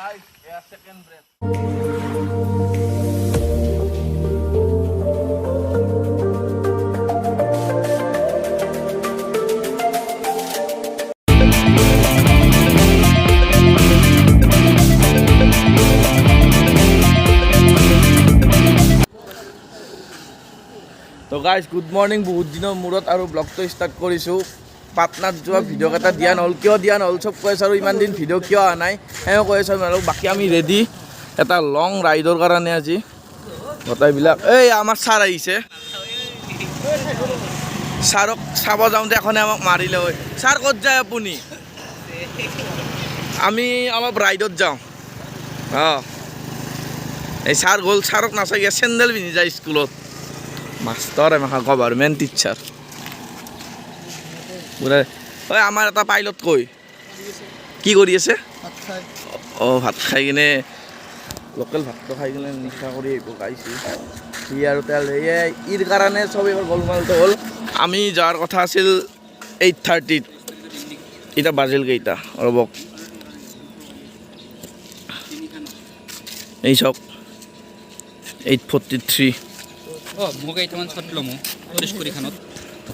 guys, second breath. তো guys good morning বহুত দিনৰ মূৰত আৰু ব্লগটো ষ্টাৰ্ট কৰিছোঁ পাটনাত যোৱা ভিডিঅ' এটা দিয়া নহ'ল কিয় দিয়া নহ'ল চব কৈ আছোঁ আৰু ইমান দিন ভিডিঅ' কিয় অহা নাই সেয়ে কৈ আছোঁ আৰু বাকী আমি ৰেডি এটা লং ৰাইডৰ কাৰণে আজি গোটেইবিলাক এই আমাৰ ছাৰ আহিছে ছাৰক চাব যাওঁতে এখনে আমাক মাৰিলে হয় ছাৰ ক'ত যায় আপুনি আমি অলপ ৰাইডত যাওঁ অঁ এই ছাৰ গ'ল ছাৰক নাচাই চেণ্ডেল পিন্ধি যায় স্কুলত মাষ্টৰ আমাক গভৰ্ণমেণ্ট টিচাৰ বোলে ঐ আমাৰ এটা পাইলট কৈ কি কৰি আছে অঁ ভাত খাই কিনে লোকেল ভাতটো খাই কিনে নিশা কৰি আহিব গাইছে সি আৰু তেল ইৰ কাৰণে চব এইবাৰ গোলমালটো হ'ল আমি যোৱাৰ কথা আছিল 8:30 এতিয়া বাজিল কেইটা ৰ'বক এই চাওক 8:43 মোক কেইটামান শ্বৰ্ট ল'ম কৰিখানত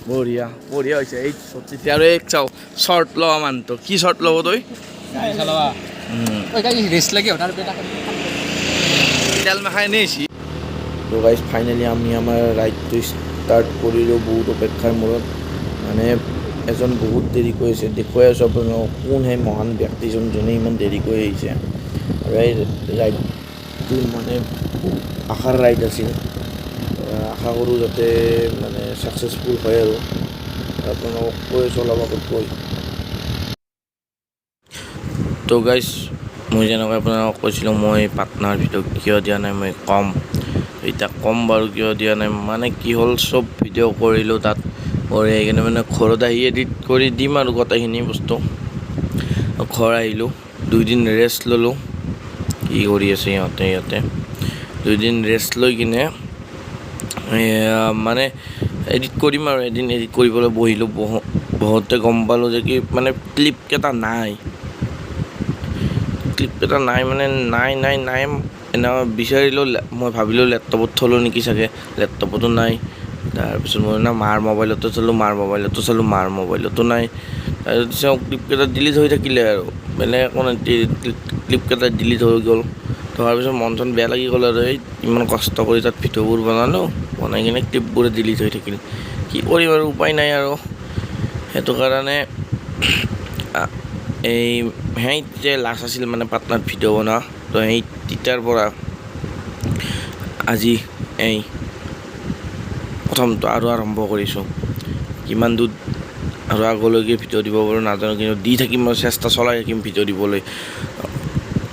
বঢ়িয়া বঢ়িয়া হৈছে 8:43 আৰু এক চাওঁ শ্বৰ্ট লোৱা মানুহটো কি শ্বৰ্ট ল'ব তই ৰেষ্ট লাগে তেল নাখাই নেছি তো গাইজ ফাইনেলি আমি আমাৰ ৰাইডটো ষ্টাৰ্ট কৰিলোঁ বহুত অপেক্ষাৰ মূৰত মানে এজন বহুত দেৰি কৰি আছে দেখুৱাই আছোঁ আপোনালোকক কোন সেই মহান ব্যক্তিজন যোনে ইমান দেৰি কৰি আহিছে আৰু এই ৰাইডটো মানে আশাৰ ৰাইড আছিল আশা কৰোঁ যাতে মানে ছাকচেছফুল হয় আৰু আপোনালোকক কৈ চলাব কৈ তো গাইজ মই যেনেকৈ আপোনালোকক কৈছিলোঁ মই পাটনাৰ ভিডিঅ' কিয় দিয়া নাই মই ক'ম এতিয়া ক'ম বাৰু কিয় দিয়া নাই মানে কি হ'ল চব ভিডিঅ' কৰিলোঁ তাত কৰি আহি কিনে মানে ঘৰত আহি এডিট কৰি দিম আৰু গোটেইখিনি বস্তু ঘৰ আহিলোঁ 2 দিন ৰেষ্ট ল'লোঁ কি কৰি আছে ইয়াতে 2 দিন ৰেষ্ট লৈ কিনে মানে এডিট কৰিম আৰু এদিন এডিট কৰিবলৈ বহিলোঁ বহুতে গম পালোঁ যে কি মানে ক্লিপকেইটা নাই মানে নাই এনে বিচাৰিলোঁ মই ভাবিলোঁ লেপটপত থলোঁ নেকি চাগে লেপটপতো নাই তাৰপিছত মই মাৰ মোবাইলতো চালোঁ মাৰ মোবাইলতো নাই তাৰপিছত ক্লিপকেইটা ডিলিট হৈ থাকিলে আৰু বেলেগ একো নাই ক্লিপকেইটা ডিলিট হৈ গ'ল থকাৰ পিছত মন চন বেয়া লাগি গ'ল আৰু এই ইমান কষ্ট কৰি তাত ভিডিঅ'বোৰ বনাই কিনে ক্লিপবোৰে ডিলিট হৈ থাকিল কি কৰিম আৰু উপায় নাই আৰু সেইটো কাৰণে এই যে লাষ্ট আছিল মানে পাটনাত ভিডিঅ' বনোৱা তো সেই তেতিয়াৰ পৰা আজি এই প্ৰথমটো আৰু আৰম্ভ কৰিছোঁ কিমান দূৰ আৰু আগলৈকে ভিডিঅ' দিব পাৰোঁ নাজানো কিন্তু দি থাকিম মই চেষ্টা চলাই থাকিম ভিডিঅ' দিবলৈ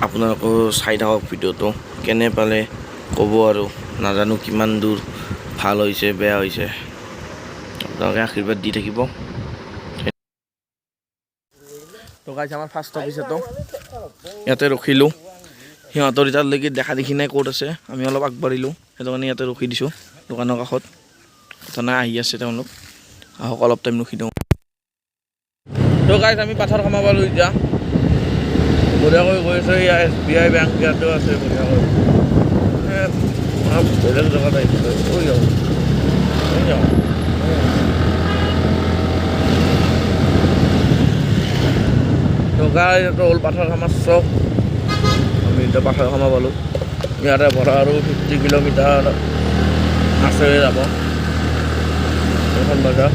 আপোনালোকেও চাই থাকক ভিডিঅ'টো কেনে পালে ক'ব আৰু নাজানো কিমান দূৰ ভাল হৈছে বেয়া হৈছে আপোনালোকে আশীৰ্বাদ দি থাকিব তো গাইজ আমাৰ ফাৰ্ষ্ট অফিচতো ইয়াতে ৰখিলোঁ সিহঁতৰ এতিয়ালৈকে দেখা দেখি নাই ক'ত আছে আমি অলপ আগবাঢ়িলোঁ সেইটো কাৰণে ইয়াতে ৰখি দিছোঁ দোকানৰ কাষত কথা নাই আহি আছে তেওঁলোক আহক অলপ টাইম ৰখি দিওঁ তো গাইজ আমি পাথৰ কমাব পালোঁ এতিয়া বঢ়িয়াকৈ গৈ আছে ইয়াৰ SBI বেংক ইয়াতেও আছে বঢ়িয়াকৈ বেলেগ জেগাত আহিছে কৈ যাওঁ গাই এইটো হ'ল পাথৰ খামাৰ চক আমি এতিয়া পাথৰ খামা পালোঁ ইয়াৰে পৰা আৰু 50 কিলোমিটাৰ আছে যাব এখন বজাৰ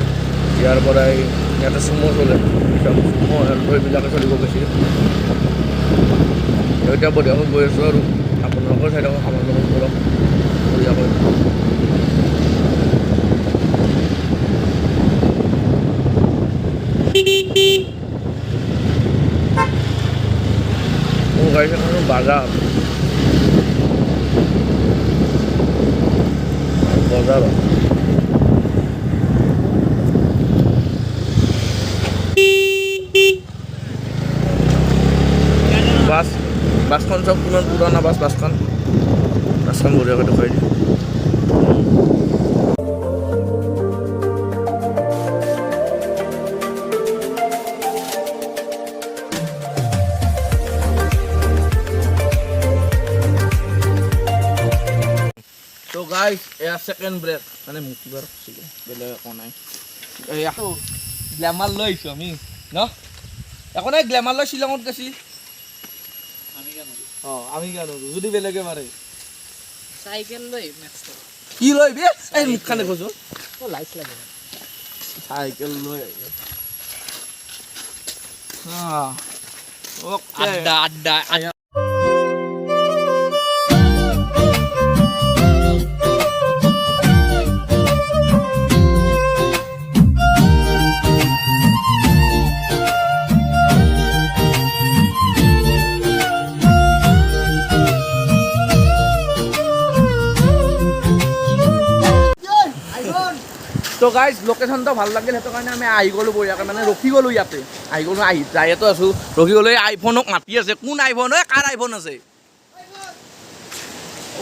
ইয়াৰ পৰাই ইয়াতে চুমো চলে চুমো এইবিলাকে চলিব বেছি এতিয়া বঢ়িয়াকৈ গৈ আছোঁ আৰু আপোনালোকৰ চাই থাকক আমাৰ লগত কৰক বঢ়িয়াকৈ গাড়ি বাজাৰ বাছখন চব কিমান পুৰণা বাছখন বঢ়িয়াকৈ দেখুৱাই দিয়ে গাইস এয়া সেকেন্ড ব্ৰেক মানে মুক্তিবাৰ ছিল বেলে একো নাই এয়া গ্ল্যামাৰ লৈছো আমি ন একো নাই গ্ল্যামাৰ লৈ শিলঙত গেছি আমি জানো যদি বেলেগে মাৰে সাইকেল লৈ নেক্সট কি লৈ বে এই মুখখানে কইছো ও লাইট লাগে সাইকেল লৈ ওকে আড্ডা তো গাইজ লোকেশ্যনটো ভাল লাগিল সেইটো কাৰণে আমি আহি গ'লোঁ বঢ়িয়াকৈ মানে ৰখি গ'লোঁ ইয়াতে আহি গ'লোঁ যায়েতো আছোঁ ৰখি গ'লোঁ এই আইফোনক মাতি আছে কোন আইফোন হয় কাৰ আইফোন আছে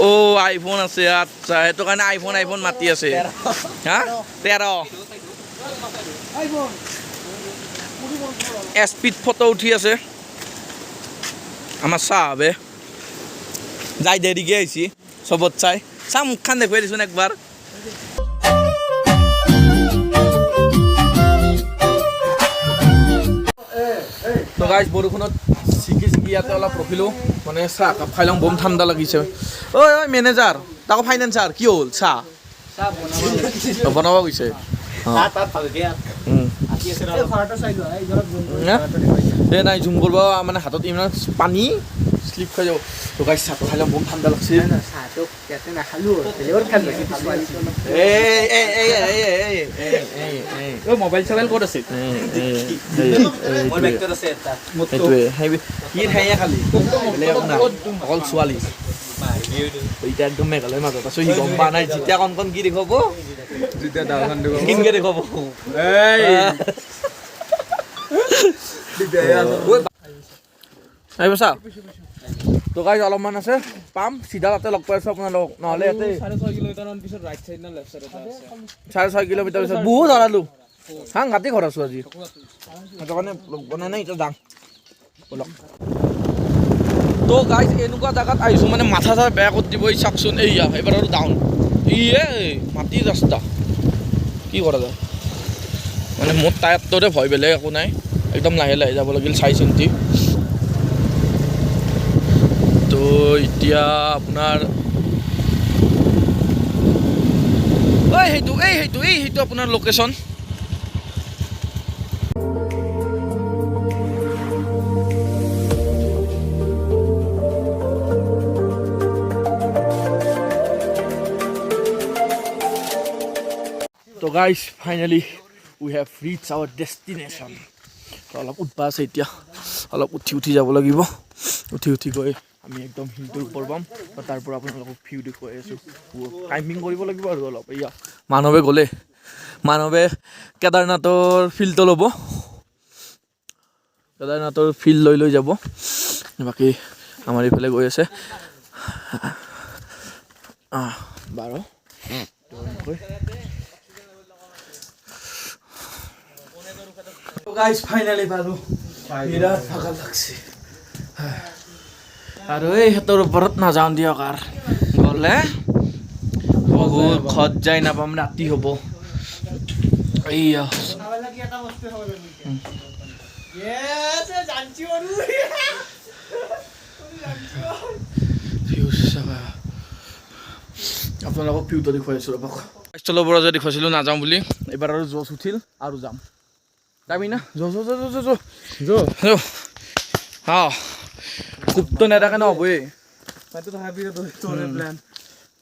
অ' আইফোন আছে আচ্ছা সেইটো কাৰণে আইফোন মাতি আছে হা 13 এছপিড ফটো উঠি আছে আমাৰ চাহাবে যাই দেৰিকৈ আহিছে চবত চাই মুখখন দেখুৱাই দিছোন একবাৰ তো গাইজ বৰষুণত চিকি ইয়াতে অলপ ৰখিলোঁ মানে চাহ কাপ খাই লওঁ বম ঠাণ্ডা লাগিছে ঐ মেনেজাৰ তাকো ফাইনেন্সাৰ কি হ'ল চাহ বনাব গৈছে এই নাই জুম কৰিব মানে হাতত ইমান পানী স্লিপ খাই যাব তো গাইজ চাহটো খাই লওঁ বম ঠাণ্ডা লাগছে মোবাইল চবাইল ক'ত আছে অকল ছোৱালী এতিয়া একদম মেঘালয়ৰ মাজত আছো সি গম পোৱা নাই যেতিয়া কণ কি দেখুৱাব কিনকে দেখুৱাব আহিব চা তো গাইজ অলপমান আছে পাম চিধা তাতে লগ পাই আছো আপোনালোকক নহ'লে ইয়াতে 6.5 কিলোমিটাৰমান পিছত ৰাইট চাইড না লেফট চাইড 6.5 কিলোমিটাৰ পিছত বহুত হৰালোঁ সাংঘাতি খৰচো আজি সেইটো কাৰণে লগ বনাই নাই এতিয়া যাম বলক তো গাইজ এনেকুৱা জেগাত আহিছোঁ মানে মাথা চাথা বেয়া কৰি দিব চাওকচোন এইয়া এইবাৰ আৰু ডাউন মাটিৰ ৰাস্তা কি কৰা যায় মানে মোৰ টায়াৰটোৰে ভয় বেলেগ একো নাই একদম লাহে লাহে যাব লাগিল চাই চিন্তি তো এতিয়া আপোনাৰ সেইটো আপোনাৰ লোকেশ্যন তো guys finally we have reach our destination অলপ উঠবা আছে এতিয়া অলপ উঠি যাব লাগিব উঠি গৈ আমি একদম হিলটোৰ ওপৰ পাম তাৰ পৰা আপোনালোকক ভিউ দেখুৱাই আছোঁ টাইমিং কৰিব লাগিব আৰু অলপ এয়া মানৱে গ'লে মানৱে কেদাৰনাথৰ ফিল্ডটো ল'ব কেদাৰনাথৰ ফিল্ড লৈ যাব বাকী আমাৰ এইফালে গৈ আছে 12 গাইজ ফাইনেলি পালোঁ বিৰাট ভাগৰ লাগছে আৰু এই সিহঁতৰ ওপৰত নাযাওঁ দিয়ক আৰু গ'লে বহুত ঘৰত যাই নাপাম ৰাতি হ'ব এইয়া আপোনালোকক ভিউটো দেখুৱাইছোঁ ৰ'ব স্থলৰ পৰা যে দেখুৱাইছিলোঁ নাযাওঁ বুলি এইবাৰ আৰু জচ উঠিল আৰু যাম যাবি না খুবটো নেদাকে নহ'বই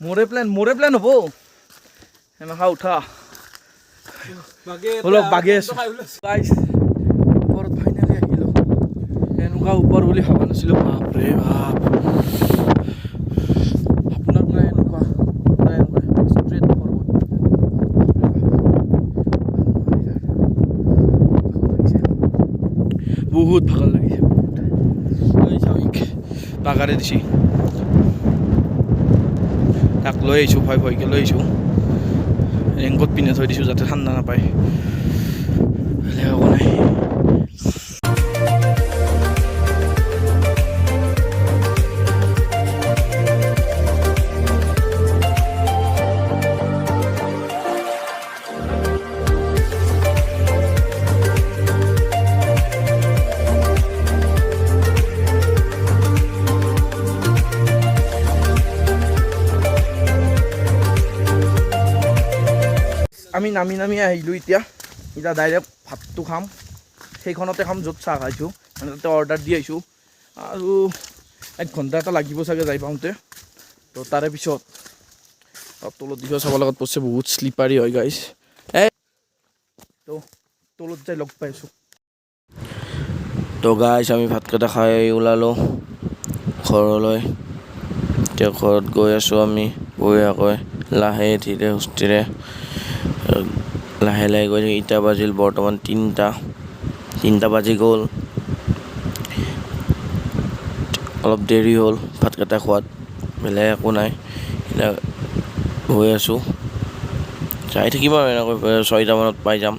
মোৰে প্লেন হ'ব এনেকুৱা উঠা অলপ বাগি আছোঁ ওপৰত ফাইনেলি আহিলোঁ এনেকুৱা ওপৰ বুলি ভাবা নাছিলোঁ বাপৰে বাপ আপোনাৰ পৰা এনেকুৱা ষ্ট্ৰেট বহুত ভাগৰ লাগিছে বাগাৰে দিছি তাক লৈ আহিছোঁ ভয়কৈ লৈ আহিছোঁ ৰেংকত পিন্ধি থৈ দিছোঁ যাতে ঠাণ্ডা নাপায় বেলেগ একো নাই আমি নামি আহিলোঁ এতিয়া ডাইৰেক্ট ভাতটো খাম সেইখনতে খাম য'ত চাহ খাইছোঁ মানে তাতে অৰ্ডাৰ দি আহিছোঁ আৰু 1 ঘণ্টা এটা লাগিব চাগে যাই পাওঁতে তো তাৰে পিছত তলত দিশে চাব লগত পছে বহুত শ্লিপাৰী হয় গাইছ তো তলত যাই লগ পাইছোঁ তো গাইছ আমি ভাতকেইটা খাই ওলালোঁ ঘৰলৈ এতিয়া ঘৰত গৈ আছোঁ আমি বঢ়িয়াকৈ লাহে ধীৰে সুস্থিৰে লাহে গৈ ইটা বাজিল বৰ্তমান 3টা বাজি গ'ল অলপ দেৰি হ'ল ভাতকেইটা খোৱাত বেলেগ একো নাই এতিয়া গৈ আছোঁ যাই থাকিম আৰু এনেকৈ 6টা মানত পাই যাম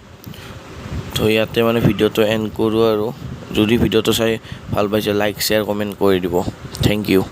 তো ইয়াতে মানে ভিডিঅ'টো এণ্ড কৰোঁ আৰু যদি ভিডিঅ'টো চাই ভাল পাইছে লাইক শ্বেয়াৰ কমেণ্ট কৰি দিব থেংক ইউ